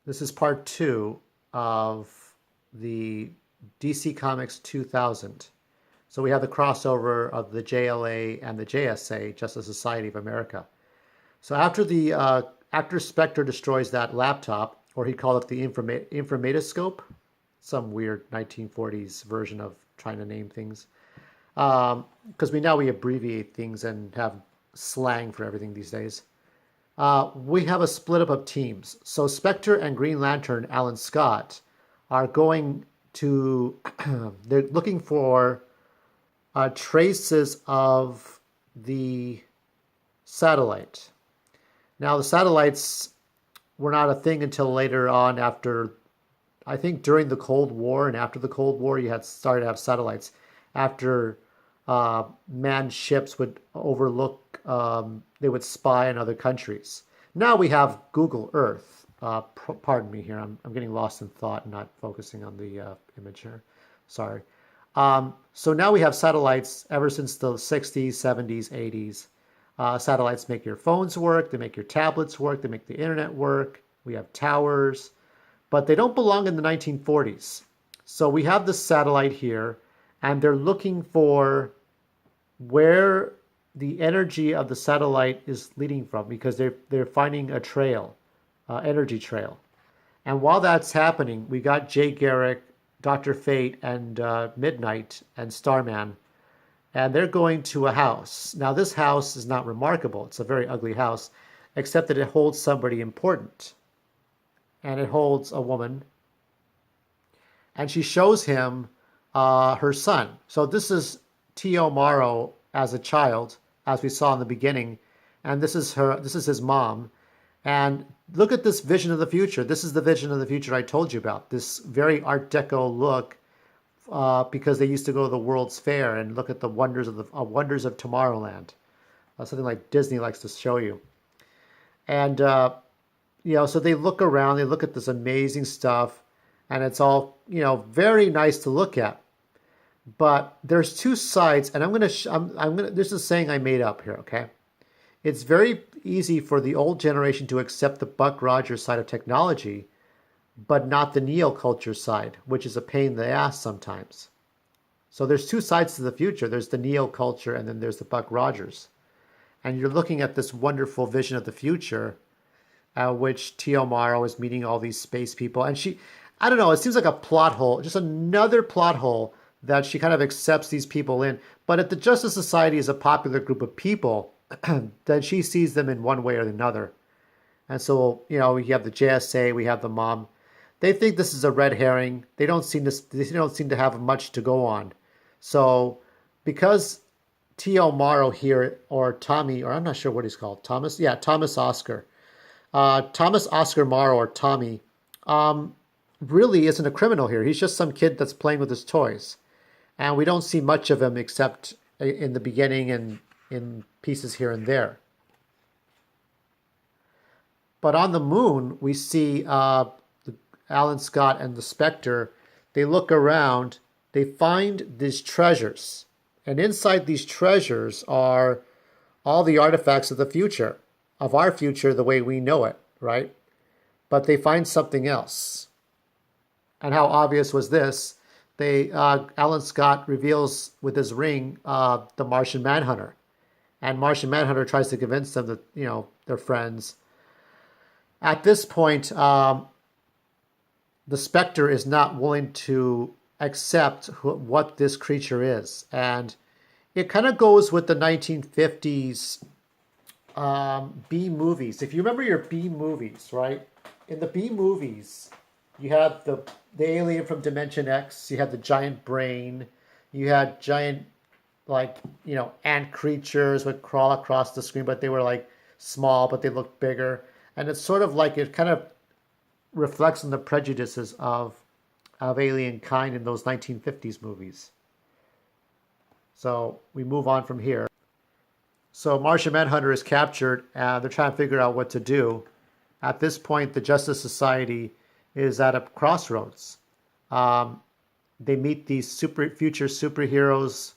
This is part two of the DC Comics 2000. So we have the crossover of the JLA and the JSA, Justice Society of America. So after Spectre destroys that laptop, or he called it the informatoscope, some weird 1940s version of trying to name things, because we abbreviate things and have slang for everything these days. We have a split up of teams. So Spectre and Green Lantern, Alan Scott, are going to, they're looking for traces of the satellite. Now, the satellites were not a thing until later on after, I think during the Cold War and after the Cold War, you had started to have satellites. After manned ships would overlook, they would spy on other countries. Now we have Google Earth. Pardon me here, I'm getting lost in thought and not focusing on the image here. Sorry. So now we have satellites ever since the 60s, 70s, 80s. Satellites make your phones work, they make your tablets work, they make the internet work. We have towers, but they don't belong in the 1940s. So we have this satellite here, and they're looking for where the energy of the satellite is leading from because they're finding a trail, energy trail. And while that's happening, we got Jay Garrick, Dr. Fate, and Midnight and Starman, and they're going to a house. Now, this house is not remarkable. It's a very ugly house, except that it holds somebody important. And it holds a woman. And she shows him her son. So this is T.O. Morrow as a child, as we saw in the beginning. And this is his mom. And look at this vision of the future. This is the vision of the future I told you about. This very Art Deco look, because they used to go to the World's Fair and look at the wonders of Tomorrowland, something like Disney likes to show you. And so they look around, they look at this amazing stuff, and it's all very nice to look at. But there's two sides, and I'm gonna. This is a saying I made up here. Okay, it's very easy for the old generation to accept the Buck Rogers side of technology, but not the neoculture side, which is a pain in the ass sometimes. So there's two sides to the future. There's the neoculture, and then there's the Buck Rogers. And you're looking at this wonderful vision of the future, which T.O. Morrow is meeting all these space people. And I don't know, it seems like a plot hole, just another plot hole that she kind of accepts these people in. But if the Justice Society is a popular group of people, then she sees them in one way or another. And so, we have the JSA, we have the mom. They think this is a red herring. They don't seem to have much to go on. So, because T.O. Morrow here, or Tommy, or I'm not sure what he's called, Thomas? Yeah, Thomas Oscar. Thomas Oscar Morrow, or Tommy, really isn't a criminal here. He's just some kid that's playing with his toys. And we don't see much of him except in the beginning and in pieces here and there. But on the moon, we see Alan Scott and the Spectre. They look around, they find these treasures. And inside these treasures are all the artifacts of the future, of our future the way we know it, right? But they find something else. And how obvious was this? Alan Scott reveals with his ring the Martian Manhunter. And Martian Manhunter tries to convince them that, they're friends. At this point, the Spectre is not willing to accept what this creature is. And it kind of goes with the 1950s B movies. If you remember your B movies, right? In the B movies, you had the alien from Dimension X, you had the giant brain, you had giant, ant creatures would crawl across the screen, but they were small, but they looked bigger. And it's sort of it kind of reflects on the prejudices of alien kind in those 1950s movies. So we move on from here. So Martian Manhunter is captured, and they're trying to figure out what to do. At this point, the Justice Society is at a crossroads. They meet these future superheroes.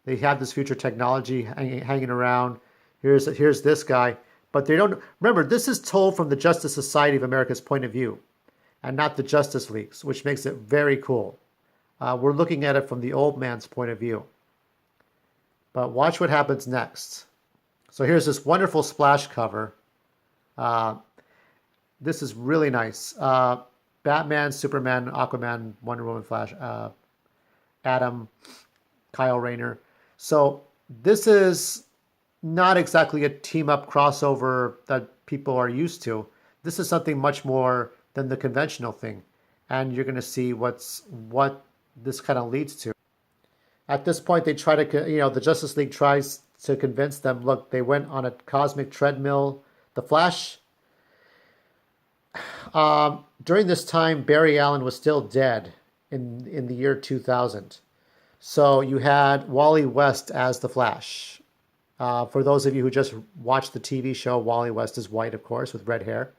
They have this future technology hanging around. Here's this guy. But they don't remember, this is told from the Justice Society of America's point of view. and not the Justice Leagues, which makes it very cool. We're looking at it from the old man's point of view. But watch what happens next. So here's this wonderful splash cover. This is really nice. Batman, Superman, Aquaman, Wonder Woman, Flash, Adam, Kyle Rayner. So this is not exactly a team-up crossover that people are used to. This is something much more than the conventional thing. And you're going to see what this kind of leads to. At this point, they try to, the Justice League tries to convince them, look, they went on a cosmic treadmill. The Flash, during this time, Barry Allen was still dead in the year 2000. So you had Wally West as the Flash. For those of you who just watched the TV show, Wally West is white, of course, with red hair.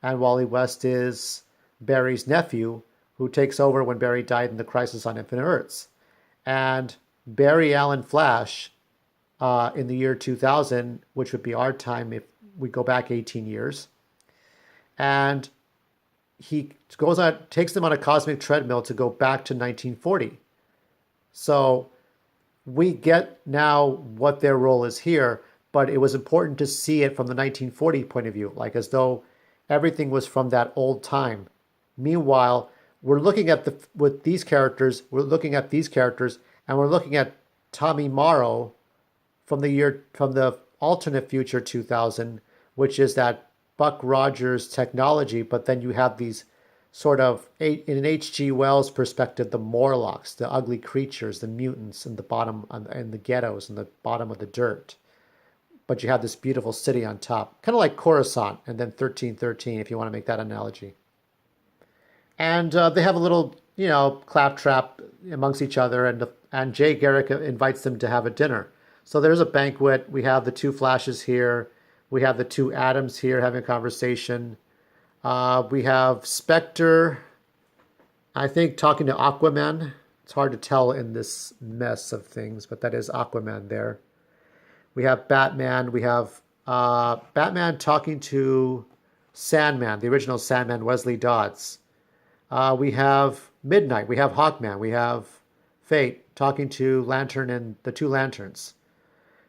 And Wally West is Barry's nephew, who takes over when Barry died in the Crisis on Infinite Earths. And Barry Allen Flash, in the year 2000, which would be our time if we go back 18 years, and he goes on, takes them on a cosmic treadmill to go back to 1940. So we get now what their role is here, but it was important to see it from the 1940 point of view, like as though everything was from that old time. Meanwhile, we're looking at these characters, and we're looking at Tommy Morrow from the alternate future 2000, which is that Buck Rogers technology, but then you have these sort of, in an H.G. Wells perspective, the Morlocks, the ugly creatures, the mutants in the bottom, and the ghettos in the bottom of the dirt. But you have this beautiful city on top, kind of like Coruscant, and then 1313, if you want to make that analogy. And they have a little, claptrap amongst each other, and Jay Garrick invites them to have a dinner. So there's a banquet. We have the two Flashes here. We have the two Adams here having a conversation. We have Spectre, I think, talking to Aquaman. It's hard to tell in this mess of things, but that is Aquaman there. We have Batman. We have Batman talking to Sandman, the original Sandman, Wesley Dodds. We have Midnight. We have Hawkman. We have Fate talking to Lantern and the two Lanterns.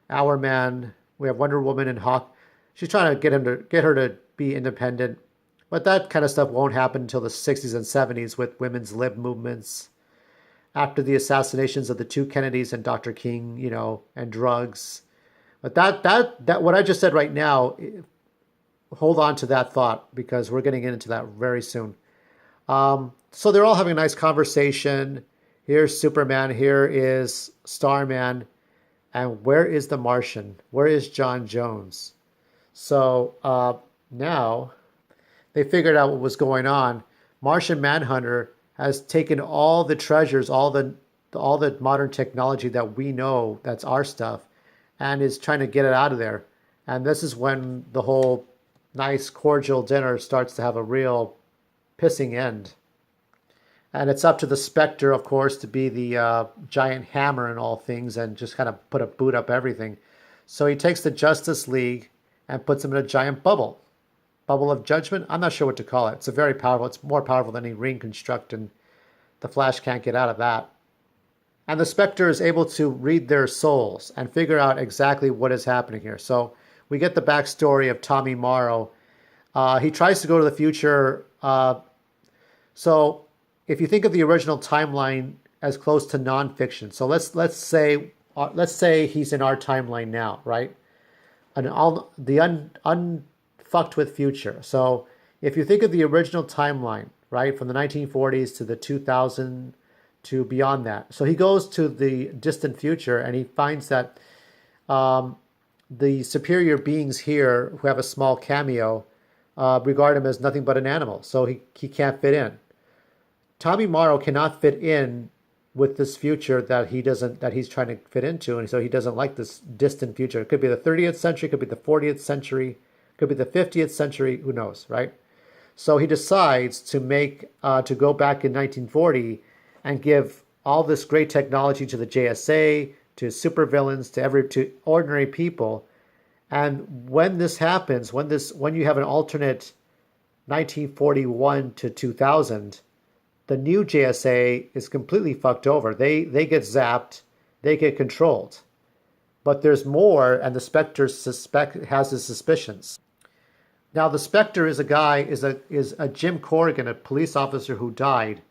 Hourman. We have Wonder Woman and Hawk. She's trying to get her to be independent, but that kind of stuff won't happen until the 60s and 70s with women's lib movements. After the assassinations of the two Kennedys and Dr. King, and drugs. But that what I just said right now, hold on to that thought because we're getting into that very soon. So they're all having a nice conversation. Here's Superman. Here is Starman. And where is the Martian? Where is John Jones? So now they figured out what was going on. Martian Manhunter has taken all the treasures, all the modern technology that we know, that's our stuff, and is trying to get it out of there. And this is when the whole nice cordial dinner starts to have a real pissing end. And it's up to the Spectre, of course, to be the giant hammer in all things and just kind of put a boot up everything. So he takes the Justice League and puts them in a giant bubble. Bubble of Judgment? I'm not sure what to call it. It's more powerful than any ring construct, and the Flash can't get out of that. And the Spectre is able to read their souls and figure out exactly what is happening here. So we get the backstory of Tommy Morrow. He tries to go to the future. So if you think of the original timeline as close to nonfiction, so let's say he's in our timeline now, right? The unfucked with future. So if you think of the original timeline, right, from the 1940s to the 2000 to beyond that. So he goes to the distant future and he finds that the superior beings here who have a small cameo regard him as nothing but an animal. So he can't fit in. Tommy Morrow cannot fit in with this future that he's trying to fit into, and so he doesn't like this distant future. It could be the 30th century, it could be the 40th century, it could be the 50th century, who knows, right? So he decides to go back in 1940 and give all this great technology to the JSA, to supervillains, to ordinary people. And when this happens, when you have an alternate 1941 to 2000, the new JSA is completely fucked over. They get zapped, they get controlled. But there's more, and the Spectre has his suspicions. Now, the Spectre is a Jim Corrigan, a police officer who died.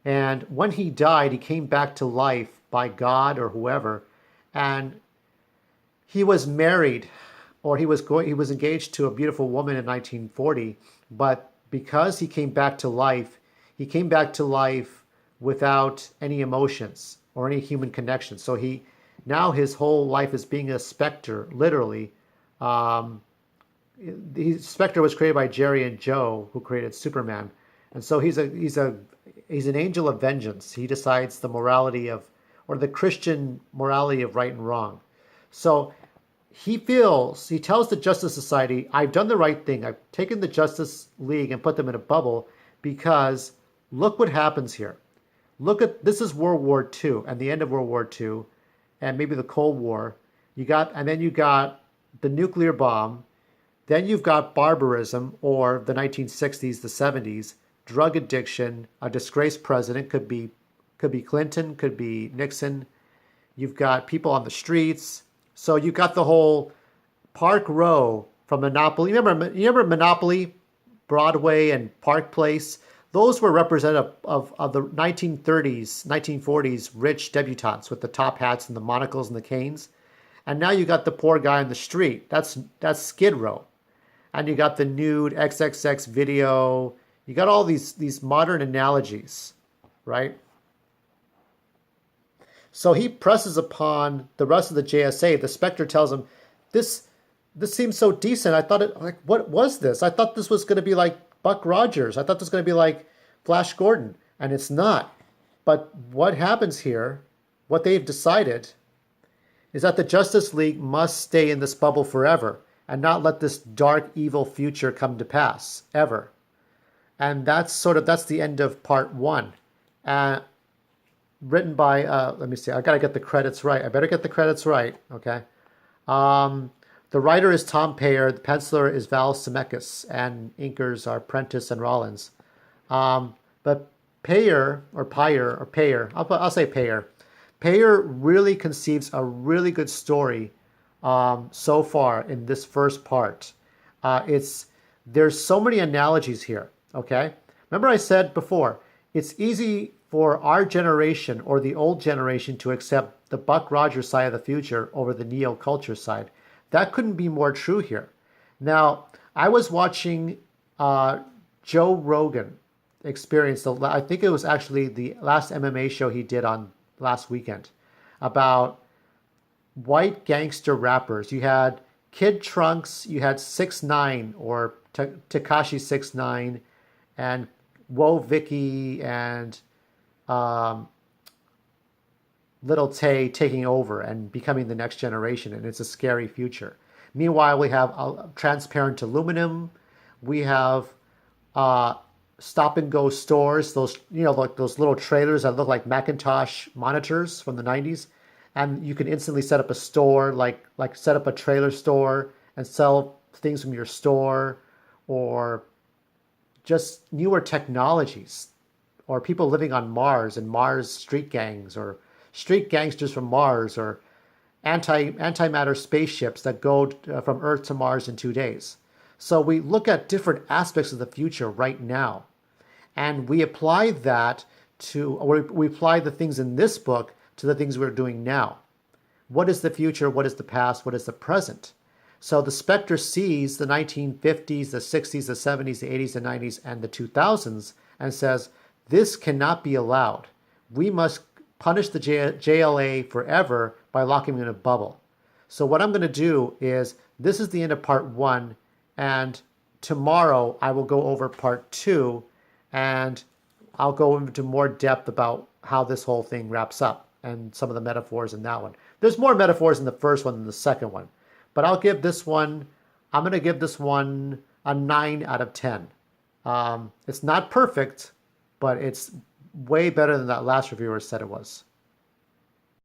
And when he died, he came back to life by God or whoever, and he was married, or he was engaged to a beautiful woman in 1940. But because he came back to life without any emotions or any human connection. So now his whole life is being a specter, literally. Spectre was created by Jerry and Joe, who created Superman, and so he's an angel of vengeance. He decides the morality of, or the Christian morality of right and wrong. So he tells the Justice Society, I've done the right thing. I've taken the Justice League and put them in a bubble because look what happens here. This is World War II and the end of World War II and maybe the Cold War. Then you got the nuclear bomb. Then you've got barbarism, or the 1960s, the 70s, drug addiction, a disgraced president, could be Clinton, could be Nixon. You've got people on the streets. So you've got the whole Park Row from Monopoly. You remember Monopoly, Broadway, and Park Place? Those were representative of the 1930s, 1940s rich debutantes with the top hats and the monocles and the canes. And now you got the poor guy on the street. That's Skid Row. And you got the nude XXX video. You got all these modern analogies, right? So he presses upon the rest of the JSA. The Spectre tells him, this seems so decent. I thought what was this? I thought this was going to be like Buck Rogers. I thought this was going to be like Flash Gordon. And it's not. But what happens here, what they've decided, is that the Justice League must stay in this bubble forever and not let this dark, evil future come to pass, ever. And that's the end of part one. Written by, let me see, I got to get the credits right. I better get the credits right, okay? The writer is Tom Payer, the penciler is Val Zemeckis, and inkers are Prentice and Rollins. But Payer, I'll say Payer. Payer really conceives a really good story so far in this first part. There's so many analogies here, okay? Remember I said before, it's easy for our generation or the old generation to accept the Buck Rogers side of the future over the neo-culture side. That couldn't be more true here. Now, I was watching Joe Rogan Experience, I think it was actually the last MMA show he did on last weekend, about white gangster rappers. You had Kid Trunks, you had 6ix9ine or Tekashi 6ix9ine, and Woe Vicky and Little Tay taking over and becoming the next generation, and it's a scary future. Meanwhile, we have transparent aluminum. We have stop and go stores, those like those little trailers that look like Macintosh monitors from the 90s, and you can instantly set up a store, like set up a trailer store and sell things from your store, or just newer technologies, or people living on Mars and Mars street gangs, or street gangsters from Mars, or antimatter spaceships that go from Earth to Mars in 2 days. So we look at different aspects of the future right now, and we apply we apply the things in this book to the things we're doing now. What is the future? What is the past? What is the present? So the Spectre sees the 1950s, the 60s, the 70s, the 80s, the 90s, and the 2000s and says, this cannot be allowed. We must punish the JLA forever by locking them in a bubble. So what I'm going to do is, this is the end of part one, and tomorrow I will go over part two, and I'll go into more depth about how this whole thing wraps up and some of the metaphors in that one. There's more metaphors in the first one than the second one, but I'm going to give this one a 9 out of 10. It's not perfect, but it's way better than that last reviewer said it was.